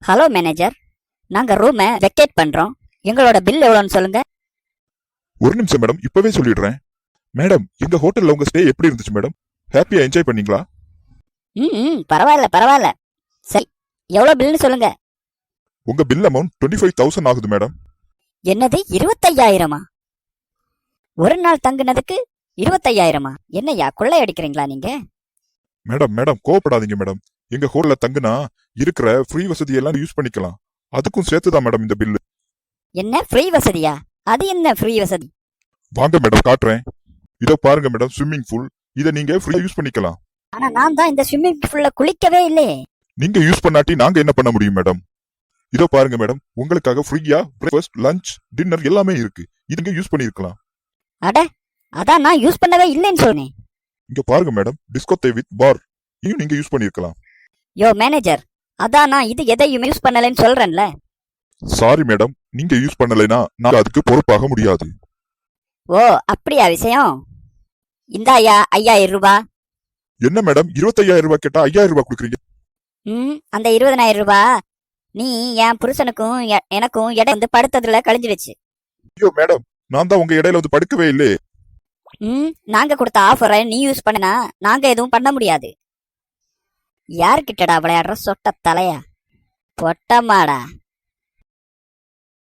Hello manager, நாங்க ரூமை vacate பண்றோம். எங்களோட பில் எவ்வளோன்னு சொல்லுங்க. ஒரு நிமிஷம் மேடம், இப்பவே சொல்லிடுறேன். மேடம், எங்க ஹோட்டல்ல உங்க ஸ்டே எப்படி இருந்துச்சு மேடம்? ஹாப்பியா என்ஜாய் பண்ணீங்களா? பரவாயில்ல பரவாயில்ல. சரி, எவ்வளோ பில்னு சொல்லுங்க. உங்க பில் அமௌண்ட் 25,000 ஆகுது மேடம். என்னது 25,000? ஒரு நாள் தங்குனதுக்கு 25,000? என்னய்யா கொள்ளை அடிக்கிறீங்களா நீங்க? மேடம் கோவப்படாதீங்க மேடம். எங்க ஹோட்டல்ல தங்குனா இருக்கிற ஃப்ரீ வசதி எல்லாம் யூஸ் பண்ணிக்கலாம். அதுக்கும் சேர்த்துதான் மேடம் இந்த பில்லு. என்ன ஃப்ரீ வசதியா? அது என்ன ஃப்ரீ வசதி? வாங்க மேடம் காட்டுறேன். இதோ பாருங்க மேடம், ஸ்விம்மிங் பூல். இதை நீங்க ஃப்ரீயா யூஸ் பண்ணிக்கலாம். ஆனா நான் தான் இந்த ஸ்விம்மிங் பூல்ல குளிக்கவே இல்லையே. நீங்க யூஸ் பண்ணாட்டி நாங்க என்ன பண்ண முடியும் மேடம்? இதோ பாருங்க மேடம், உங்களுக்காக ஃப்ரீயா பிரேக்ஃபாஸ்ட், லஞ்ச், டின்னர் எல்லாமே இருக்கு. இதுங்க யூஸ் பண்ணிருக்கலாம். அட, அதான் நான் யூஸ் பண்ணவே இல்லைன்னு சொன்னேன். இங்க பாருங்க மேடம், டிஸ்கோதே வித் பார் இதையும் நீங்க யூஸ் பண்ணிருக்கலாம். யோ மேனேஜர், அதான் நான் இது எதையும் யூஸ் பண்ணலன்னு சொல்றேன்ல. சாரி மேடம், நீங்க யூஸ் பண்ணலைன்னா நான் அதுக்கு பொறுப்பாக முடியாது. ஓ, அப்படியா விஷயம்? இந்தாயா 5,000 ரூபாய். என்ன மேடம், 25,000 ரூபாய் கேட்டா 5,000 ரூபாய் கொடுக்குறீங்க? அந்த 20,000 ரூபாய் நீ என் புருஷனுக்கும் எனக்கும் இடம் வந்து படுத்ததுல கழிஞ்சிடுச்சு. ஐயோ மேடம், நான் தான் உங்க இடையில வந்து படுக்கவே இல்லே. நாங்க கொடுத்த ஆஃபரை நீ யூஸ் பண்ணனா நாங்க எதுவும் பண்ண முடியாது. யாருக்கிட்டடா விளையாடுற சொட்ட தலையா? பொட்டமாடா.